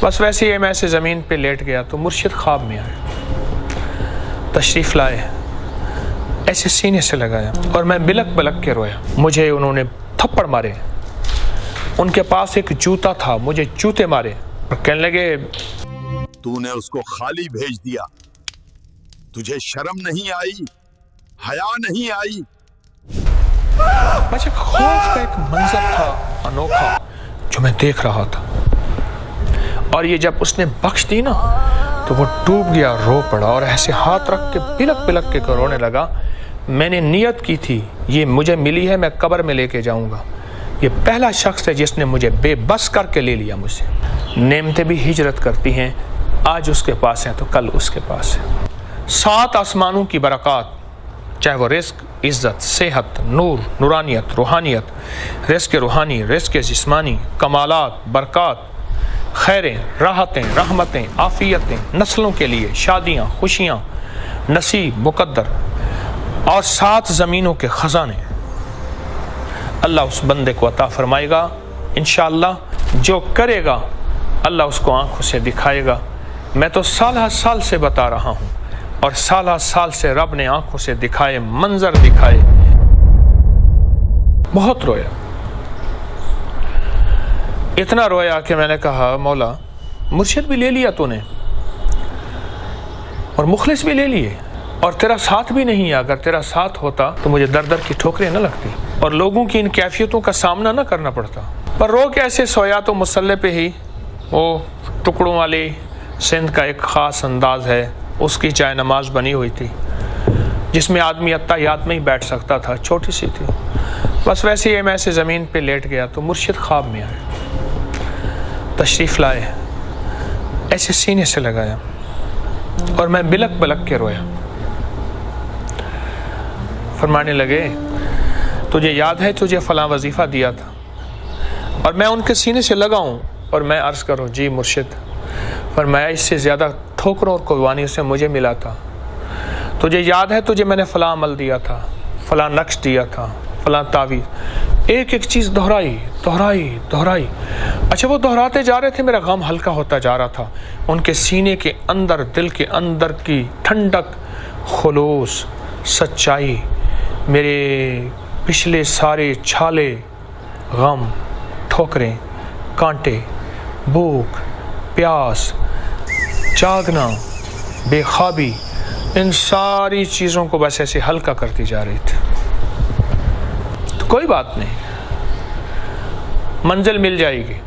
بس ویسے ہی میں سے زمین پہ لیٹ گیا تو مرشد خواب میں آئے، تشریف لائے، ایسے سینے سے لگایا اور میں بلک بلک کے رویا۔ مجھے انہوں نے تھپڑ مارے، ان کے پاس ایک جوتا تھا، مجھے جوتے مارے اور کہنے لگے تو نے اس کو خالی بھیج دیا، تجھے شرم نہیں آئی، حیا نہیں آئی؟ مجھے خوف کا ایک منظر تھا انوکھا جو میں دیکھ رہا تھا، اور یہ جب اس نے بخش دی نا تو وہ ڈوب گیا، رو پڑا اور ایسے ہاتھ رکھ کے بلک بلک کے رونے لگا۔ میں نے نیت کی تھی یہ مجھے ملی ہے، میں قبر میں لے کے جاؤں گا، یہ پہلا شخص ہے جس نے مجھے بے بس کر کے لے لیا مجھ سے۔ نعمتیں بھی ہجرت کرتی ہیں، آج اس کے پاس ہیں تو کل اس کے پاس ہے۔ 7 آسمانوں کی برکات، چاہے وہ رزق، عزت، صحت، نور، نورانیت، روحانیت، رزق روحانی، رزق جسمانی، کمالات، برکات، خیریں، راحتیں، رحمتیں، عافیتیں، نسلوں کے لیے شادیاں، خوشیاں، نصیب، مقدر، اور 7 زمینوں کے خزانے اللہ اس بندے کو عطا فرمائے گا انشاءاللہ۔ جو کرے گا اللہ اس کو آنکھوں سے دکھائے گا۔ میں تو سالہ سال سے بتا رہا ہوں، اور سالہ سال سے رب نے آنکھوں سے دکھائے، منظر دکھائے۔ بہت رویا، اتنا رویا کہ میں نے کہا مولا مرشد بھی لے لیا تو نے، اور مخلص بھی لے لیے، اور تیرا ساتھ بھی نہیں ہے۔ اگر تیرا ساتھ ہوتا تو مجھے در در کی ٹھوکریں نہ لگتی اور لوگوں کی ان کیفیتوں کا سامنا نہ کرنا پڑتا۔ پر رو کے ایسے سویا تو مصلے پہ ہی وہ ٹکڑوں والی سندھ کا ایک خاص انداز ہے، اس کی چائے نماز بنی ہوئی تھی جس میں آدمی اتحیات میں ہی بیٹھ سکتا تھا، چھوٹی سی تھی۔ بس ویسے ہی میں سے زمین پہ لیٹ گیا تو مرشد خواب میں آئے، تشریف لائے، ایسے سینے سے لگایا اور میں بلک بلک کے رویا۔ فرمانے لگے تجھے یاد ہے تجھے فلاں وظیفہ دیا تھا؟ اور میں ان کے سینے سے لگاؤں اور میں عرض کروں جی مرشد۔ فرمایا اس سے زیادہ ٹھوکروں اور قربانیوں سے مجھے ملا تھا۔ تجھے یاد ہے تجھے میں نے فلاں عمل دیا تھا، فلاں نقش دیا تھا، فلاں تعویذ، ایک ایک چیز دہرائی دہرائی دہرائی۔ اچھا وہ دہراتے جا رہے تھے، میرا غم ہلکا ہوتا جا رہا تھا۔ ان کے سینے کے اندر، دل کے اندر کی ٹھنڈک، خلوص، سچائی، میرے پچھلے سارے چھالے، غم، ٹھوکریں، کانٹے، بھوک، پیاس، جاگنا، بے خوابی، ان ساری چیزوں کو بس ایسے ہلکا کرتی جا رہی تھی۔ تو کوئی بات نہیں، منزل مل جائے گی،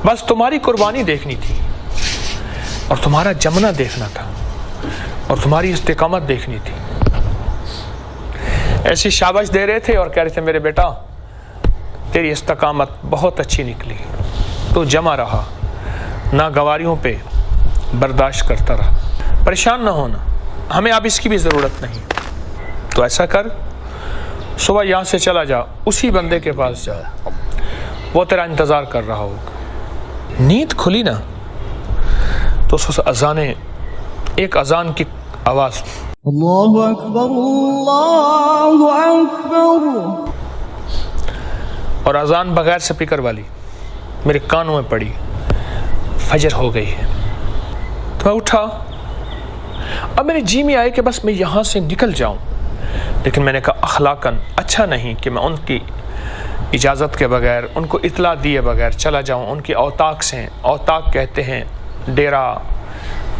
بس تمہاری قربانی دیکھنی تھی اور تمہارا جمنا دیکھنا تھا اور تمہاری استقامت دیکھنی تھی۔ ایسی شاباش دے رہے تھے اور کہہ رہے تھے میرے بیٹا تیری استقامت بہت اچھی نکلی، تو جمع رہا، ناگواریوں پہ برداشت کرتا رہا، پریشان نہ ہونا، ہمیں اب اس کی بھی ضرورت نہیں۔ تو ایسا کر صبح یہاں سے چلا جا، اسی بندے کے پاس جا، وہ تیرا انتظار کر رہا ہوگا۔ نیند کھلی نا تو اس اذانے، ایک اذان کی آواز، اللہ اکبر اللہ اکبر، اور اذان بغیر سپیکر والی میرے کانوں میں پڑی، فجر ہو گئی ہے۔ تو میں اٹھا، اب میرے جی میں آئے کہ بس میں یہاں سے نکل جاؤں، لیکن میں نے کہا اخلاقاً اچھا نہیں کہ میں ان کی اجازت کے بغیر، ان کو اطلاع دیے بغیر چلا جاؤں۔ ان کی اوطاق سے، اوطاق کہتے ہیں ڈیرا،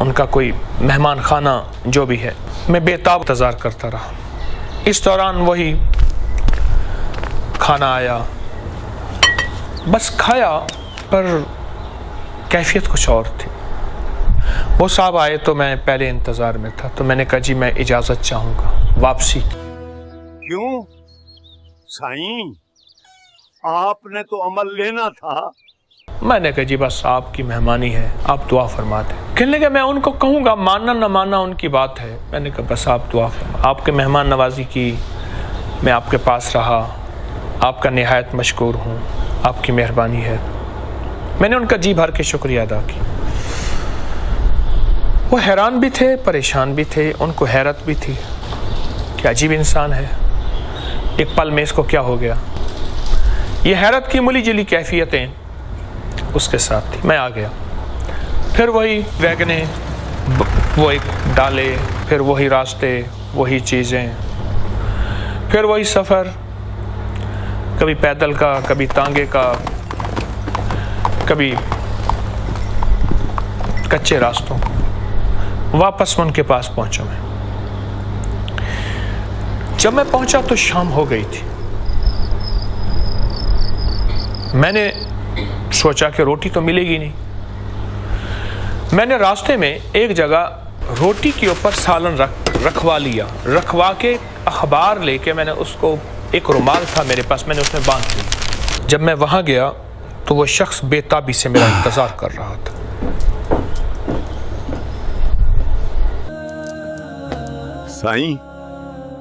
ان کا کوئی مہمان خانہ جو بھی ہے۔ میں بے تاب انتظار کرتا رہا۔ اس دوران وہی کھانا آیا، بس کھایا، پر کیفیت کچھ اور تھی۔ وہ صاحب آئے تو میں پہلے انتظار میں تھا، تو میں نے کہا جی میں اجازت چاہوں گا واپسی کی۔ کیوں سائیں، آپ نے تو عمل لینا تھا۔ میں نے کہا جی بس آپ کی مہمانی ہے، آپ دعا فرما دیں۔ کہنے لگا میں ان کو کہوں گا، ماننا نہ ماننا ان کی بات ہے۔ میں نے کہا بس آپ دعا فرما، آپ کے مہمان نوازی کی، میں آپ کے پاس رہا، آپ کا نہایت مشکور ہوں، آپ کی مہربانی ہے۔ میں نے ان کا جی بھر کے شکریہ ادا کی۔ وہ حیران بھی تھے، پریشان بھی تھے، ان کو حیرت بھی تھی کہ عجیب انسان ہے، ایک پل میں اس کو کیا ہو گیا۔ یہ حیرت کی ملی جلی کیفیتیں اس کے ساتھ تھی. میں آ گیا. پھر وہی ویگنیں، وہ ایک ڈالے، پھر وہی راستے، وہی چیزیں، پھر وہی سفر، کبھی پیدل کا، کبھی تانگے کا، کبھی کچے راستوں. واپس ان کے پاس پہنچا میں. جب میں پہنچا تو شام ہو گئی تھی. میں نے سوچا کہ روٹی تو ملے گی نہیں. میں نے راستے میں ایک جگہ روٹی کے اوپر سالن رکھوا لیا. رکھوا کے اخبار لے کے میں نے اس کو، ایک رومال تھا میرے پاس، میں نے اس میں باندھ لی. جب میں وہاں گیا تو وہ شخص بے تابی سے میرا انتظار کر رہا تھا. سائیں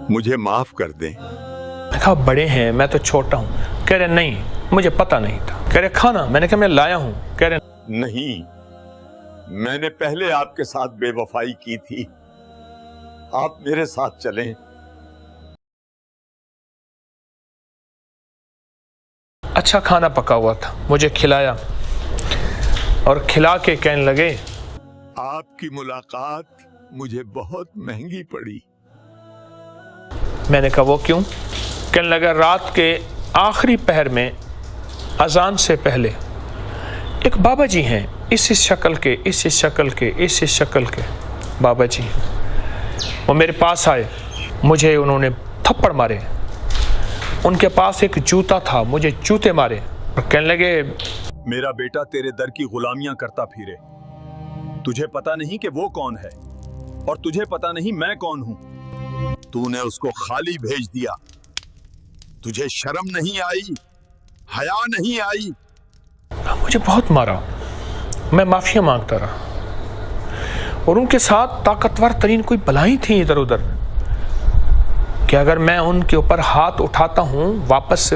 مجھے معاف کر دیں. میں کہا بڑے ہیں، میں تو چھوٹا ہوں. کہہ رہے نہیں مجھے پتہ نہیں تھا. کہہ رہے کھانا. میں نے کہا میں لایا ہوں. کہہ رہے نہیں، میں نے پہلے آپ کے ساتھ بے وفائی کی تھی، آپ میرے ساتھ چلیں. اچھا کھانا پکا ہوا تھا، مجھے کھلایا اور کھلا کے کہنے لگے آپ کی ملاقات مجھے بہت مہنگی پڑی. میں نے کہا وہ کیوں؟ کہنے لگا رات کے آخری پہر میں اذان سے پہلے ایک بابا جی ہیں، اس شکل کے، اس شکل کے، اس شکل کے بابا جی، وہ میرے پاس آئے. مجھے انہوں نے تھپڑ مارے. ان کے پاس ایک جوتا تھا، مجھے جوتے مارے اور کہنے لگے میرا بیٹا تیرے در کی غلامیاں کرتا پھرے، تجھے پتا نہیں کہ وہ کون ہے اور تجھے پتا نہیں میں کون ہوں. تو نے اس کو خالی بھیج دیا، تجھے شرم نہیں آئی، حیا نہیں آئی. مجھے بہت مارا. میں معافی مانگتا رہا اور ان کے ساتھ طاقتور ترین کوئی بلائیں تھیں ادھر ادھر کہ اگر میں ان کے اوپر ہاتھ اٹھاتا ہوں واپس،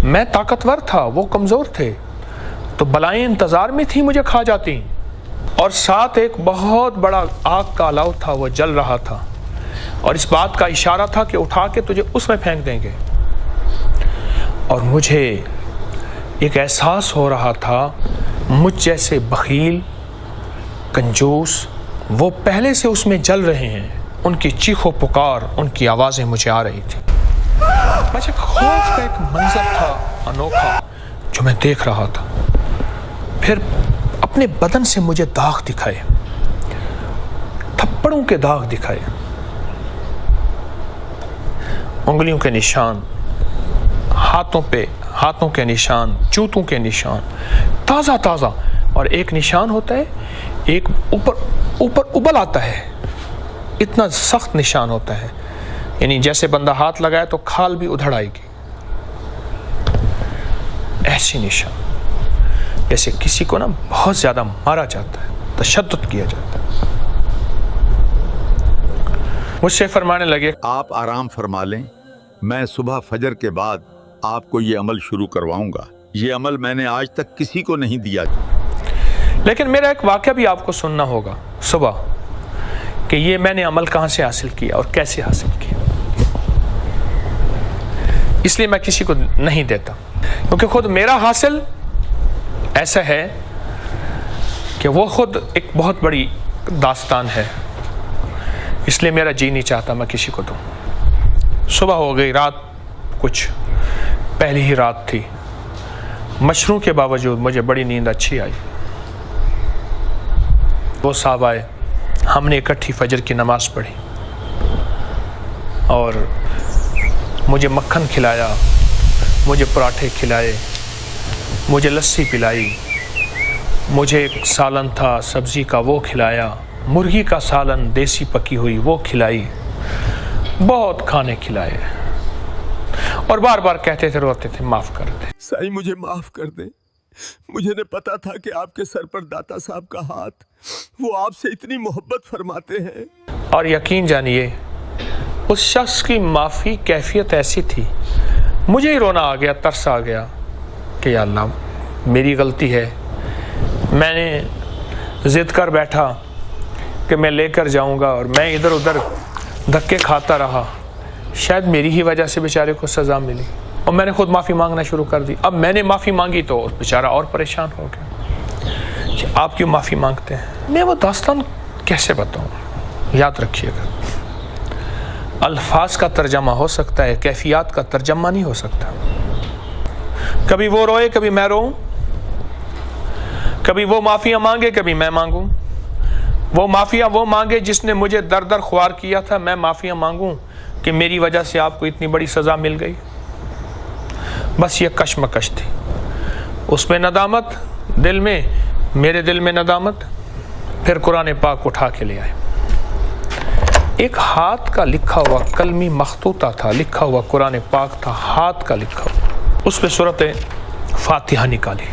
میں طاقتور تھا، وہ کمزور تھے، تو بلائیں انتظار میں تھی مجھے کھا جاتی. اور ساتھ ایک بہت بڑا آگ کا الاؤ تھا، وہ جل رہا تھا اور اس بات کا اشارہ تھا کہ اٹھا کے تجھے اس میں پھینک دیں گے. اور مجھے ایک احساس ہو رہا تھا مجھ جیسے بخیل، کنجوس، وہ پہلے سے اس میں جل رہے ہیں. ان کی چیخ و پکار، ان کی آوازیں مجھے آ رہی تھی. بس ایک خوف کا ایک منظر تھا انوکھا جو میں دیکھ رہا تھا. پھر اپنے بدن سے مجھے داغ دکھائے، تھپڑوں کے داغ دکھائے، انگلیوں کے نشان، ہاتھوں کے نشان، جوتوں کے نشان، تازہ تازہ. اور ایک نشان ہوتا ہے، ایک اوپر ابل آتا ہے، اتنا سخت نشان ہوتا ہے، یعنی جیسے بندہ ہاتھ لگائے تو کھال بھی ادھڑ آئے گی. ایسی نشان جیسے کسی کو نا بہت زیادہ مارا جاتا ہے، تشدد کیا جاتا ہے. مجھ سے فرمانے لگے آپ آرام فرما لیں، میں صبح فجر کے بعد آپ کو یہ عمل شروع کرواؤں گا. یہ عمل میں نے آج تک کسی کو نہیں دیا. لیکن میرا ایک واقعہ بھی آپ کو سننا ہوگا صبح کہ یہ میں نے عمل کہاں سے حاصل کیا اور کیسے حاصل کیا. اس لیے میں کسی کو نہیں دیتا، کیونکہ خود میرا حاصل ایسا ہے کہ وہ خود ایک بہت بڑی داستان ہے. اس لیے میرا جی نہیں چاہتا میں کسی کو دوں. صبح ہو گئی، رات کچھ پہلی ہی رات تھی. مشروع کے باوجود مجھے بڑی نیند اچھی آئی. وہ صاحب آئے، ہم نے اکٹھی فجر کی نماز پڑھی اور مجھے مکھن کھلایا، مجھے پراٹھے کھلائے، مجھے لسی پلائی، مجھے ایک سالن تھا سبزی کا وہ کھلایا، مرغی کا سالن دیسی پکی ہوئی وہ کھلائی، بہت کھانے کھلائے اور بار بار کہتے تھے، روتے تھے معاف کر دیں. سائیں مجھے معاف کر دیں، مجھے نے پتا تھا کہ آپ کے سر پر داتا صاحب کا ہاتھ، وہ آپ سے اتنی محبت فرماتے ہیں. اور یقین جانیے اس شخص کی معافی کیفیت ایسی تھی، مجھے ہی رونا آ گیا، ترس آ گیا کہ یا اللہ میری غلطی ہے. میں نے ضد کر بیٹھا کہ میں لے کر جاؤں گا اور میں ادھر ادھر دھکے کھاتا رہا. شاید میری ہی وجہ سے بیچارے کو سزا ملی. اور میں نے خود معافی مانگنا شروع کر دی. اب میں نے معافی مانگی تو بیچارہ اور پریشان ہو گیا کہ آپ کیوں معافی مانگتے ہیں. میں وہ داستان کیسے بتاؤں؟ یاد رکھیے گا، الفاظ کا ترجمہ ہو سکتا ہے، کیفیات کا ترجمہ نہیں ہو سکتا. کبھی وہ روئے، کبھی میں روؤں، کبھی وہ معافیاں مانگے، کبھی میں مانگوں. وہ معافیاں وہ مانگے جس نے مجھے در در خوار کیا تھا، میں معافیاں مانگوں کہ میری وجہ سے آپ کو اتنی بڑی سزا مل گئی. بس یہ کشمکش تھی. اس میں ندامت دل میں، میرے دل میں ندامت. پھر قرآن پاک اٹھا کے لے آئے. ایک ہاتھ کا لکھا ہوا کلمی مخطوطہ تھا، لکھا ہوا قرآن پاک تھا، ہاتھ کا لکھا ہوا. اس پہ سورۃ فاتحہ نکالی.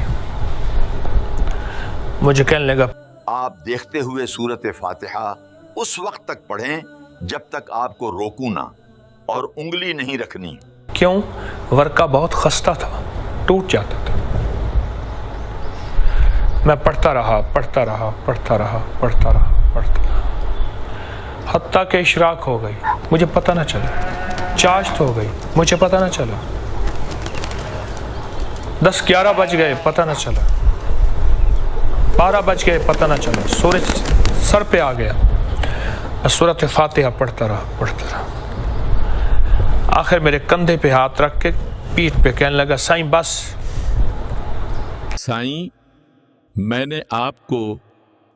مجھے کہنے لگا آپ دیکھتے ہوئے سورۃ فاتحہ اس وقت تک پڑھیں جب تک آپ کو روکوں نہ اور انگلی نہیں رکھنی. کیوں؟ ورقہ بہت خستہ تھا، ٹوٹ جاتا تھا. میں پڑھتا رہا پڑھتا رہا پڑھتا رہا پڑھتا رہا پڑھتا رہا حتیٰ کہ اشراق ہو گئی، مجھے پتہ نہ چلا. چاشت ہو گئی، مجھے پتہ نہ چلا. 10-11 بج گئے، پتہ نہ چلا. 12 بج گئے، پتہ نہ چلا. سورج سر پہ آ گیا. سورۃ فاتحہ پڑھتا رہا پڑھتا رہا. آخر میرے کندھے پہ ہاتھ رکھ کے پیٹھ پہ کہنے لگا سائیں بس. سائیں میں نے آپ کو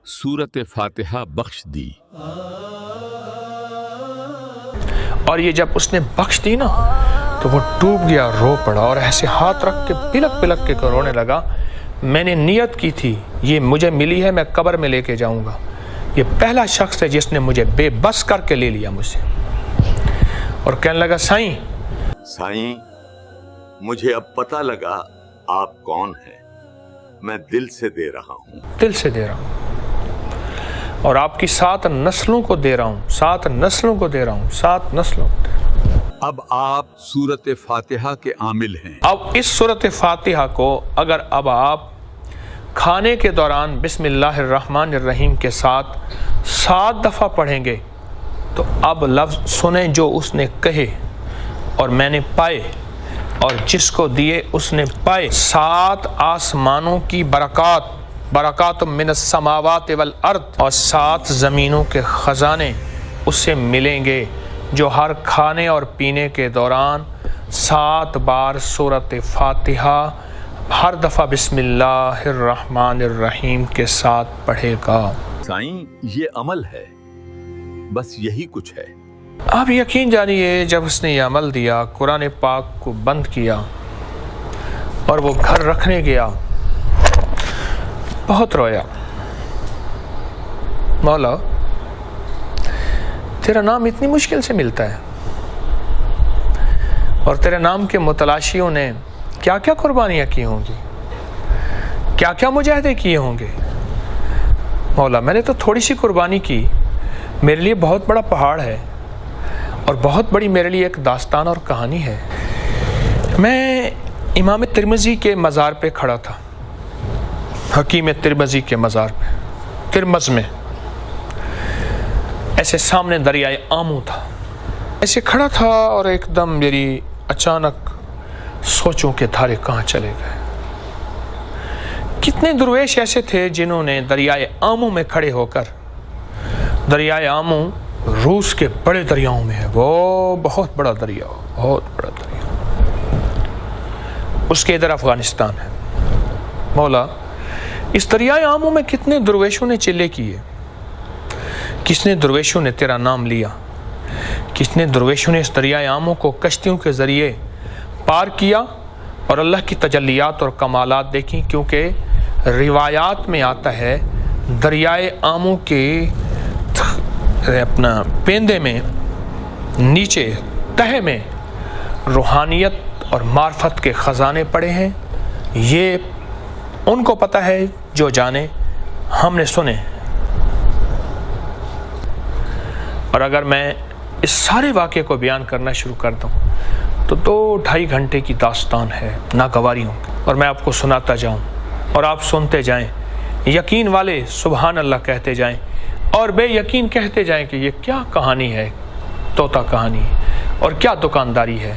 سورۃ فاتحہ بخش دی. اور یہ جب اس نے بخش دی نا تو وہ ڈوب گیا، رو پڑا اور ایسے ہاتھ رکھ کے پلک پلک کے رونے لگا. میں نے نیت کی تھی یہ مجھے ملی ہے، میں قبر میں لے کے جاؤں گا. یہ پہلا شخص ہے جس نے مجھے بے بس کر کے لے لیا مجھ سے. اور کہنے لگا سائیں مجھے اب پتہ لگا آپ کون ہیں. میں دل سے دے رہا ہوں، دل سے دے رہا ہوں، اور آپ کی 7 نسلوں کو دے رہا ہوں، 7 نسلوں کو دے رہا ہوں، 7 نسلوں کو دے رہا ہوں. اب آپ سورۃ فاتحہ کے عامل ہیں. اب اس سورۃ فاتحہ کو اگر اب آپ کھانے کے دوران بسم اللہ الرحمن الرحیم کے ساتھ 7 دفعہ پڑھیں گے تو اب لفظ سنیں جو اس نے کہے اور میں نے پائے اور جس کو دیے اس نے پائے. 7 آسمانوں کی برکات من السماوات والارض، اور 7 زمینوں کے خزانے اس سے ملیں گے جو ہر کھانے اور پینے کے دوران 7 بار سورۃ فاتحہ ہر دفعہ بسم اللہ الرحمن الرحیم کے ساتھ پڑھے گا. سائیں یہ عمل ہے، بس یہی کچھ ہے. آپ یقین جانیے جب اس نے یہ عمل دیا، قرآن پاک کو بند کیا اور وہ گھر رکھنے گیا، بہت رویا. مولا تیرا نام اتنی مشکل سے ملتا ہے اور تیرے نام کے متلاشیوں نے کیا کیا قربانیاں کی ہوں گی، کیا کیا مجاہدے کیے ہوں گے. مولا میں نے تو تھوڑی سی قربانی کی، میرے لیے بہت بڑا پہاڑ ہے اور بہت بڑی میرے لیے ایک داستان اور کہانی ہے. میں امام ترمذی کے مزار پہ کھڑا تھا، حکیم ترمذی کے مزار پہ ترمذ میں. ایسے سامنے دریائے آمو تھا، ایسے کھڑا تھا اور ایک دم میری اچانک سوچوں کے دھارے کہاں چلے گئے. کتنے درویش ایسے تھے جنہوں نے دریائے آمو میں کھڑے ہو کر، دریائے آمو روس کے بڑے دریاؤں میں ہے، وہ بہت بڑا دریا، بہت بڑا دریا، اس کے ادھر افغانستان ہے. مولا اس دریائے آمو میں کتنے درویشوں نے چلے کیے، کتنے درویشوں نے تیرا نام لیا، کتنے درویشوں نے اس دریائے آمو کو کشتیوں کے ذریعے پار کیا اور اللہ کی تجلیات اور کمالات دیکھیں. کیونکہ روایات میں آتا ہے دریائے آمو کے اپنا پیندے میں نیچے تہہ میں روحانیت اور معرفت کے خزانے پڑے ہیں. یہ ان کو پتہ ہے جو جانے، ہم نے سنے. اور اگر میں اس سارے واقعے کو بیان کرنا شروع کر دوں تو 2-2.5 گھنٹے کی داستان ہے ناگواریوں کی، اور میں آپ کو سناتا جاؤں اور آپ سنتے جائیں. یقین والے سبحان اللہ کہتے جائیں اور بے یقین کہتے جائیں کہ یہ کیا کہانی ہے، طوطا کہانی ہے اور کیا دکانداری ہے